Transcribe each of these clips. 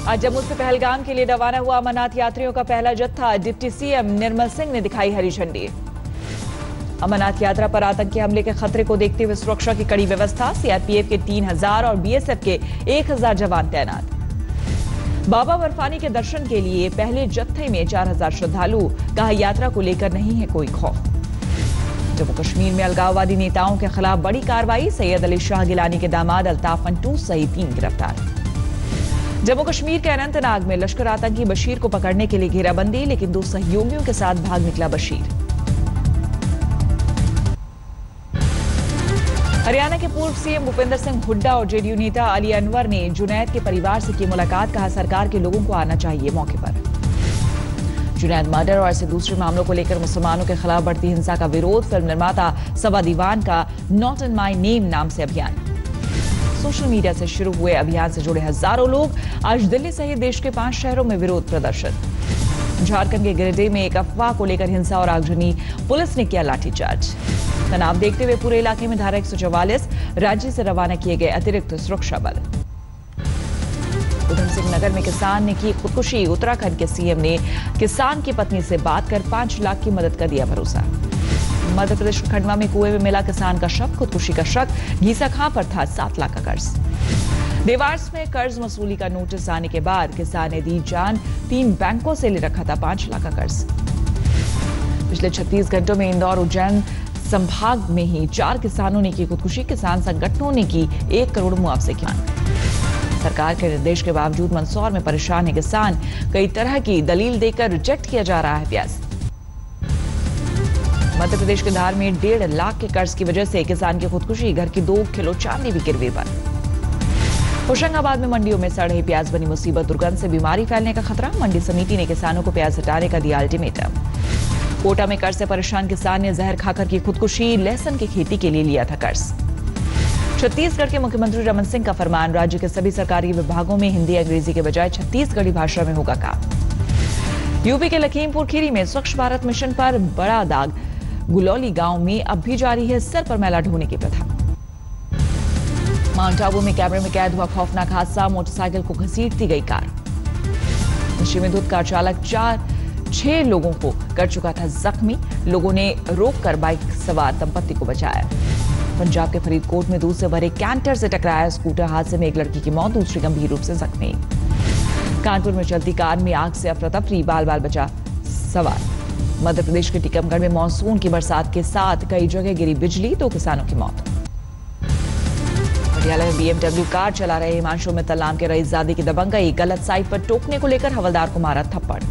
आज जम्मू से पहलगाम के लिए रवाना हुआ अमरनाथ यात्रियों का पहला जत्था। डिप्टी सीएम निर्मल सिंह ने दिखाई हरी झंडी। अमरनाथ यात्रा पर आतंकी हमले के खतरे को देखते हुए सुरक्षा की कड़ी व्यवस्था। सीआरपीएफ के 3000 और बीएसएफ के 1000 जवान तैनात। बाबा बर्फानी के दर्शन के लिए पहले जत्थे में 4000 श्रद्धालु। कहा, यात्रा को लेकर नहीं है कोई खौफ। जम्मू कश्मीर में अलगाववादी नेताओं के खिलाफ बड़ी कार्रवाई। सैयद अली शाह गिलानी के दामाद अल्ताफ मंटू सहित 3 गिरफ्तार। जम्मू कश्मीर के अनंतनाग में लश्कर आतंकी बशीर को पकड़ने के लिए घेराबंदी, लेकिन 2 सहयोगियों के साथ भाग निकला बशीर। हरियाणा के पूर्व सीएम भूपेंद्र सिंह हुड्डा और जेडीयू नेता अली अनवर ने जुनैद के परिवार से की मुलाकात। कहा, सरकार के लोगों को आना चाहिए मौके पर। जुनैद मर्डर और ऐसे दूसरे मामलों को लेकर मुसलमानों के खिलाफ बढ़ती हिंसा का विरोध। फिल्म निर्माता सबा दीवान का नॉट इन माई नेम नाम से अभियान। सोशल मीडिया से शुरू हुए अभियान से जुड़े हजारों लोग। आज दिल्ली सहित देश के 5 शहरों में विरोध प्रदर्शन। झारखंड के गिरिडीह में एक अफवाह को लेकर हिंसा और आगजनी। पुलिस ने किया लाठीचार्ज। तनाव देखते हुए पूरे इलाके में धारा 144। राज्य से रवाना किए गए अतिरिक्त सुरक्षा बल। उधम सिंह नगर में किसान ने की खुदकुशी। उत्तराखंड के सीएम ने किसान की पत्नी से बात कर 5 लाख की मदद का दिया भरोसा। मध्य प्रदेश के खंडवा में कुएं में मिला किसान का शव। खुदकुशी का शक। घीसा खां पर था 7 लाख का कर्ज। देवास में कर्ज वसूली का नोटिस आने के बाद किसान ने दी जान। 3 बैंकों से ले रखा था 5 लाख का कर्ज। पिछले 36 घंटों में इंदौर उज्जैन संभाग में ही 4 किसानों ने की खुदकुशी। किसान संगठनों ने की 1 करोड़ मुआवजे की मांग। सरकार के निर्देश के बावजूद मंदसौर में परेशान है किसान। कई तरह की दलील देकर रिजेक्ट किया जा रहा है प्याज। मध्य प्रदेश के धार में 1.5 लाख के कर्ज की वजह से किसान की खुदकुशी। घर की 2 किलो चांदी भी गिरवी पर। होशंगाबाद में मंडियों में सड़ रही प्याज बनी मुसीबत। दुर्गंध से बीमारी फैलने का खतरा। मंडी समिति ने किसानों को प्याज हटाने का दिया अल्टीमेटम। कोटा में कर्ज से परेशान किसान ने जहर खाकर की खुदकुशी। लहसुन की खेती के लिए लिया था कर्ज। छत्तीसगढ़ के मुख्यमंत्री रमन सिंह का फरमान। राज्य के सभी सरकारी विभागों में हिंदी अंग्रेजी के बजाय छत्तीसगढ़ी भाषा में होगा काम। यूपी के लखीमपुर खीरी में स्वच्छ भारत मिशन पर बड़ा दाग। गुलौली गांव में अब भी जारी है सर पर मैला ढोने की प्रथा। माउंट आबू में कैमरे में कैद हुआ खौफनाक हादसा। मोटरसाइकिल को घसीटती गई कार। नशे में धुत कार चालक 6 लोगों को कर चुका था जख्मी। लोगों ने रोककर बाइक सवार दंपत्ति को बचाया। पंजाब के फरीदकोट में दूध से भरे कैंटर से टकराया स्कूटर। हादसे में एक लड़की की मौत, दूसरी गंभीर रूप से जख्मी। कानपुर में चलती कार में आग से अफरा-तफरी। बाल बाल बचा सवार। मध्य प्रदेश के टीकमगढ़ में मानसून की बरसात के साथ कई जगह गिरी बिजली। 2 किसानों की मौत। पटियाला में बीएमडब्ल्यू कार चला रहे हिमांशु मित्तल नाम के रईसजादे की दबंगई। गलत साइड पर टोकने को लेकर हवलदार को मारा थप्पड़।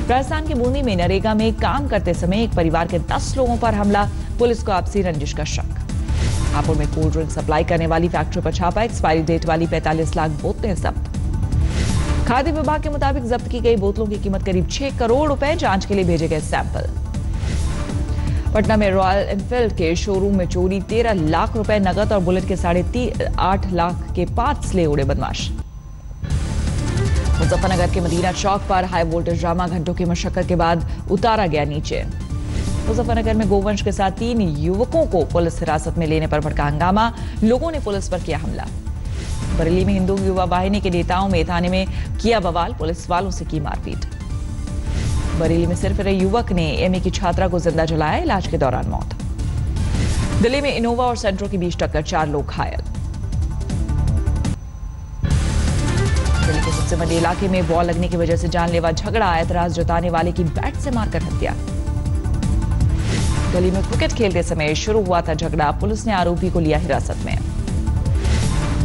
राजस्थान के बूंदी में नरेगा में काम करते समय एक परिवार के 10 लोगों पर हमला। पुलिस को आपसी रंजिश का शक। हापुड़ में कोल्ड ड्रिंक सप्लाई करने वाली फैक्ट्री पर छापा। एक्सपायरी डेट वाली 45 लाख बोतलें जब्त। खाद्य विभाग के मुताबिक जब्त की गई बोतलों की कीमत करीब 6 करोड़ रुपए। जांच के लिए भेजे गए सैंपल। पटना में रॉयल एनफील्ड के शोरूम में चोरी। 13 लाख रुपए नगद और बुलेट के 8.5 लाख के पार्ट्स ले उड़े बदमाश। मुजफ्फरनगर के मदीना चौक पर हाई वोल्टेज ड्रामा। घंटों की मशक्कत के बाद उतारा गया नीचे। मुजफ्फरनगर में गोवंश के साथ 3 युवकों को पुलिस हिरासत में लेने पर भड़का हंगामा। लोगों ने पुलिस पर किया हमला। बरेली में हिंदू युवा वाहिनी के नेताओं में थाने में किया बवाल। पुलिस वालों से की मारपीट। बरेली में सिर्फ रहे युवक ने एमए की छात्रा को जिंदा जलाया। इलाज के दौरान मौत। दिल्ली में इनोवा और सेंट्रो के बीच टक्कर। 4 लोग घायल। दिल्ली के सबसे बड़े इलाके में बॉल लगने की वजह से जानलेवा झगड़ा। ऐतराज जताने वाले की बैट से मारकर हत्या। दिल्ली में क्रिकेट खेलते समय शुरू हुआ था झगड़ा। पुलिस ने आरोपी को लिया हिरासत में।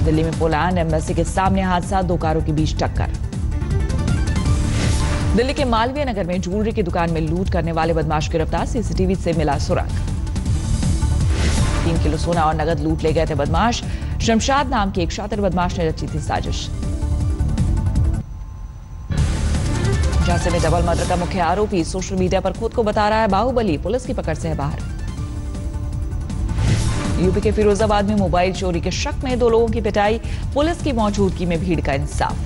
दिल्ली में पोलैंड एम्बेसी के सामने हादसा। 2 कारों के बीच टक्कर। दिल्ली के मालवीय नगर में ज्वेलरी की दुकान में लूट करने वाले बदमाश गिरफ्तार। सीसीटीवी से मिला सुराग। 3 किलो सोना और नगद लूट ले गए थे बदमाश। शमशाद नाम के एक शातिर बदमाश ने रची थी साजिश। झांसी में डबल मर्डर का मुख्य आरोपी सोशल मीडिया पर खुद को बता रहा है बाहुबली। पुलिस की पकड़ से है बाहर। यूपी के फिरोजाबाद में मोबाइल चोरी के शक में 2 लोगों की पिटाई। पुलिस की मौजूदगी में भीड़ का इंसाफ।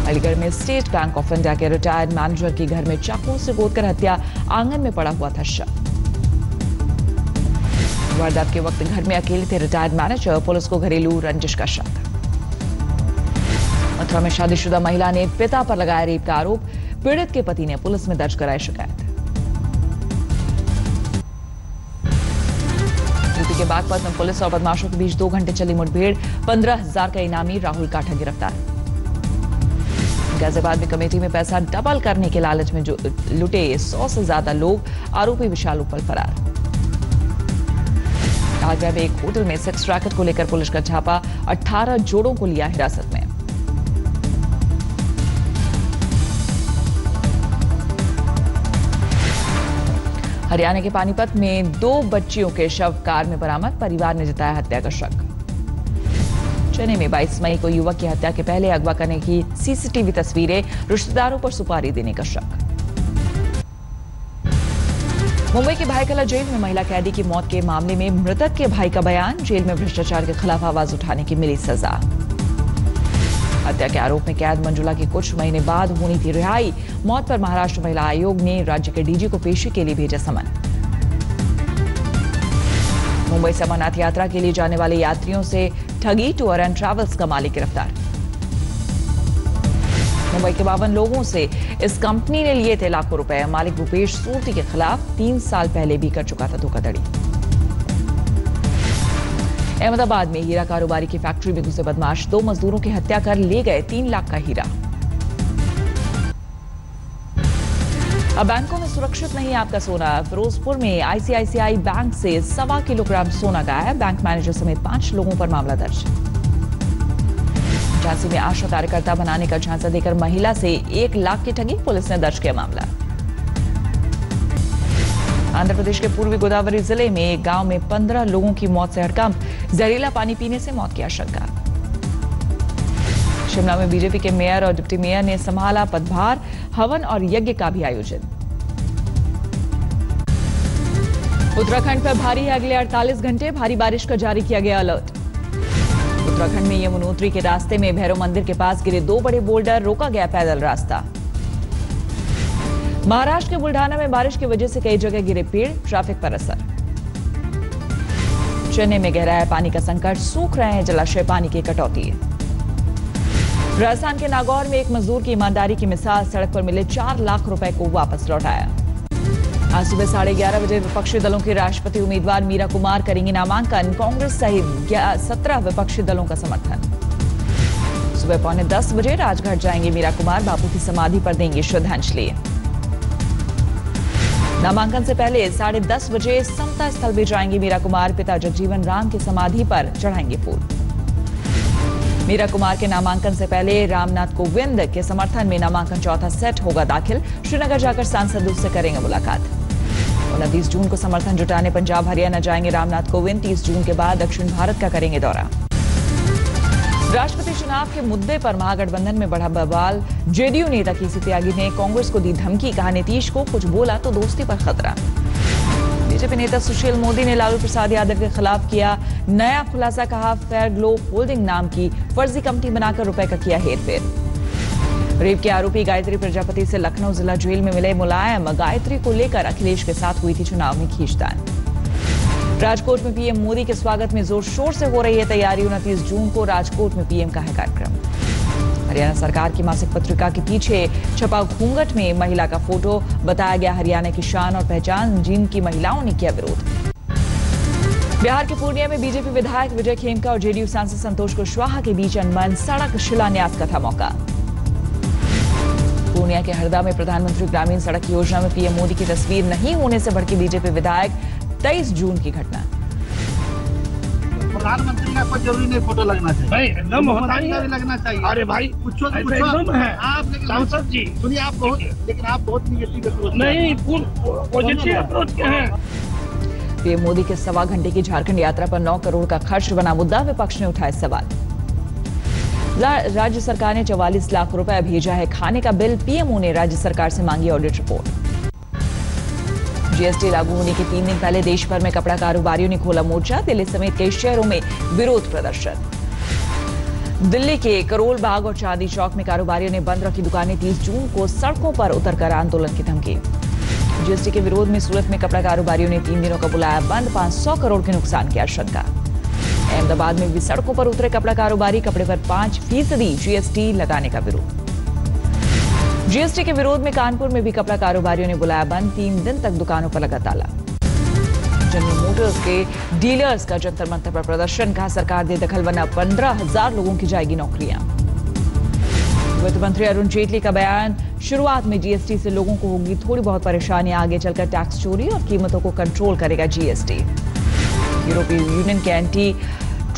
अलीगढ़ में स्टेट बैंक ऑफ इंडिया के रिटायर्ड मैनेजर के घर में चाकू से गोदकर हत्या। आंगन में पड़ा हुआ था शव। वारदात के वक्त घर में अकेले थे रिटायर्ड मैनेजर। पुलिस को घरेलू रंजिश का शक। मथुरा में शादीशुदा महिला ने पिता पर लगाया रेप का आरोप। पीड़ित के पति ने पुलिस में दर्ज कराई शिकायत। यूपी के बागपत में पुलिस और बदमाशों के बीच 2 घंटे चली मुठभेड़। 15,000 का इनामी राहुल काठा गिरफ्तार। गाजियाबाद में कमेटी में पैसा डबल करने के लालच में जो लुटे 100 से ज्यादा लोग, आरोपी विशाल उपल फरार। आगरा में एक होटल में सेक्स रैकेट को लेकर पुलिस का छापा। 18 जोड़ों को लिया हिरासत में। हरियाणा के पानीपत में 2 बच्चियों के शव कार में बरामद। परिवार ने जताया हत्या का शक। चेन्नई में 22 मई को युवक की हत्या के पहले अगवा करने की सीसीटीवी तस्वीरें, रिश्तेदारों पर सुपारी देने का शक। मुंबई के भाईकला जेल में महिला कैदी की मौत के मामले में मृतक के भाई का बयान। जेल में भ्रष्टाचार के खिलाफ आवाज उठाने की मिली सजा। हत्या के आरोप में कैद मंजुला की कुछ महीने बाद होनी थी रिहाई। मौत पर महाराष्ट्र महिला आयोग ने राज्य के डीजी को पेशी के लिए भेजा समन। मुंबई से अमरनाथ यात्रा के लिए जाने वाले यात्रियों से ठगी। टूर एंड ट्रैवल्स का मालिक गिरफ्तार। मुंबई के 52 लोगों से इस कंपनी ने लिए थे लाखों रुपए। मालिक भूपेश सूर्ति के खिलाफ 3 साल पहले भी कर चुका था धोखाधड़ी। अहमदाबाद में हीरा कारोबारी की फैक्ट्री में घुसे बदमाश 2 मजदूरों की हत्या कर ले गए 3 लाख का हीरा। अब बैंकों में सुरक्षित नहीं आपका सोना। फिरोजपुर में आईसीआईसीआई बैंक से 1.25 किलोग्राम सोना गायब। बैंक मैनेजर समेत 5 लोगों पर मामला दर्ज। झांसी में आशा कार्यकर्ता बनाने का झांसा देकर महिला से 1 लाख की ठगी। पुलिस ने दर्ज किया मामला। आंध्र प्रदेश के पूर्वी गोदावरी जिले में एक गांव में 15 लोगों की मौत से हड़कंप। जहरीला पानी पीने से मौत की आशंका। शिमला में बीजेपी के मेयर और डिप्टी मेयर ने संभाला पदभार। हवन और यज्ञ का भी आयोजन। उत्तराखंड पर भारी है अगले 48 घंटे। भारी बारिश का जारी किया गया अलर्ट। उत्तराखंड में यमुनोत्री के रास्ते में भैरव मंदिर के पास गिरे 2 बड़े बोल्डर। रोका गया पैदल रास्ता। महाराष्ट्र के बुल्ढाना में बारिश की वजह से कई जगह गिरे पेड़। ट्रैफिक पर असर। चेन्नई में गहरा है पानी का संकट। सूख रहे हैं जलाशय। पानी की कटौती। राजस्थान के नागौर में एक मजदूर की ईमानदारी की मिसाल। सड़क पर मिले 4 लाख रुपए को वापस लौटाया। आज सुबह 11:30 बजे विपक्षी दलों के राष्ट्रपति उम्मीदवार मीरा कुमार करेंगी नामांकन। कांग्रेस सहित 17 विपक्षी दलों का समर्थन। सुबह 9:45 बजे राजघाट जाएंगे मीरा कुमार। बापू की समाधि पर देंगे श्रद्धांजलि। नामांकन से पहले 10:30 बजे समता स्थल भी जाएंगे मीरा कुमार। पिता जगजीवन राम की समाधि पर चढ़ाएंगे फूल। मीरा कुमार के नामांकन से पहले रामनाथ कोविंद के समर्थन में नामांकन चौथा सेट होगा दाखिल। श्रीनगर जाकर सांसदों से करेंगे मुलाकात। 29 जून को समर्थन जुटाने पंजाब हरियाणा जाएंगे रामनाथ कोविंद। 30 जून के बाद दक्षिण भारत का करेंगे दौरा। राष्ट्रपति चुनाव के मुद्दे पर महागठबंधन में बढ़ा बवाल। जेडीयू नेता केसी त्यागी ने कांग्रेस को दी धमकी। कहा नीतीश को कुछ बोला तो दोस्ती पर खतरा। बीजेपी नेता सुशील मोदी ने लालू प्रसाद यादव के खिलाफ किया नया खुलासा। कहा फेयर ग्लो होल्डिंग नाम की फर्जी कंपनी बनाकर रुपए का किया हेरफेर। रेप के आरोपी गायत्री प्रजापति से लखनऊ जिला जेल में मिले मुलायम। गायत्री को लेकर अखिलेश के साथ हुई थी चुनाव में खींचतान। राजकोट में पीएम मोदी के स्वागत में जोर शोर से हो रही है तैयारी। 29 जून को राजकोट में पीएम का है कार्यक्रम। हरियाणा सरकार की मासिक पत्रिका के पीछे छपा घूंघट में महिला का फोटो। बताया गया हरियाणा की शान और पहचान, जिनकी महिलाओं ने किया विरोध। बिहार के पूर्णिया में बीजेपी विधायक विजय खेमका और जेडीयू सांसद संतोष कुशवाहा के बीच अनबन। सड़क शिलान्यास का था मौका। पूर्णिया के हरदा में प्रधानमंत्री ग्रामीण सड़क योजना में पीएम मोदी की तस्वीर नहीं होने से भड़के बीजेपी विधायक। 23 जून की घटना। प्रधानमंत्री का कोई जरूरी नहीं फोटो लगना चाहिए भाई, एकदम होता ही भी लगना चाहिए। अरे भाई कुछ एकदम है आप सांसद जी। सुनिए, आप बहुत लेकिन आप बहुत निगेटिव अप्रोच नहीं पॉजिटिव अप्रोच क्या है। पीएम मोदी के 1.25 घंटे की झारखंड यात्रा पर 9 करोड़ का खर्च बना मुद्दा। विपक्ष ने उठाए सवाल। राज्य सरकार ने 44 लाख रुपए भेजा है खाने का बिल। पीएमओ ने राज्य सरकार से मांगी ऑडिट रिपोर्ट। जीएसटी लागू होने के 3 दिन पहले देश भर में कपड़ा कारोबारियों ने खोला मोर्चा। दिल्ली समेत कई शहरों में विरोध प्रदर्शन। दिल्ली के करोल बाग और चांदी चौक में कारोबारियों ने बंद रखी दुकानें। 30 जून को सड़कों पर उतरकर आंदोलन की धमकी। जीएसटी के विरोध में सूरत में कपड़ा कारोबारियों ने 3 दिनों का बुलाया बंद। 500 करोड़ के नुकसान की आशंका। अहमदाबाद में भी सड़कों पर उतरे कपड़ा कारोबारी, कपड़े पर 5% जीएसटी लगाने का विरोध। जीएसटी के विरोध में कानपुर में भी कपड़ा कारोबारियों ने बुलाया बंद, 3 दिन तक दुकानों पर लगा ताला। जनरल मोटर्स के डीलर्स का जंतर मंतर पर प्रदर्शन, कहा सरकार दे दखल वरना 15,000 लोगों की जाएगी नौकरियां। वित्त मंत्री अरुण जेटली का बयान, शुरुआत में जीएसटी से लोगों को होगी थोड़ी बहुत परेशानी, आगे चलकर टैक्स चोरी और कीमतों को कंट्रोल करेगा जीएसटी। यूरोपीय यूनियन के एंटी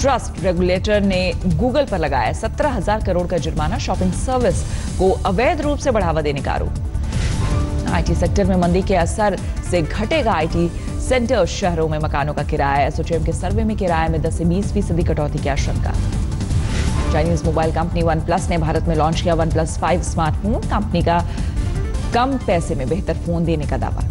ट्रस्ट रेगुलेटर ने गूगल पर लगाया 17,000 करोड़ का जुर्माना, शॉपिंग सर्विस को अवैध रूप से बढ़ावा देने का आरोप। आईटी सेक्टर में मंदी के असर से घटेगा आईटी सेंटर शहरों में मकानों का किराया, एसोचैम के सर्वे में किराए में 10 से 20% कटौती की आशंका। Chinese mobile company one plus ने भारत में लॉन्च किया OnePlus 5 स्मार्टफोन, कंपनी का कम पैसे में बेहतर फोन देने का दावा।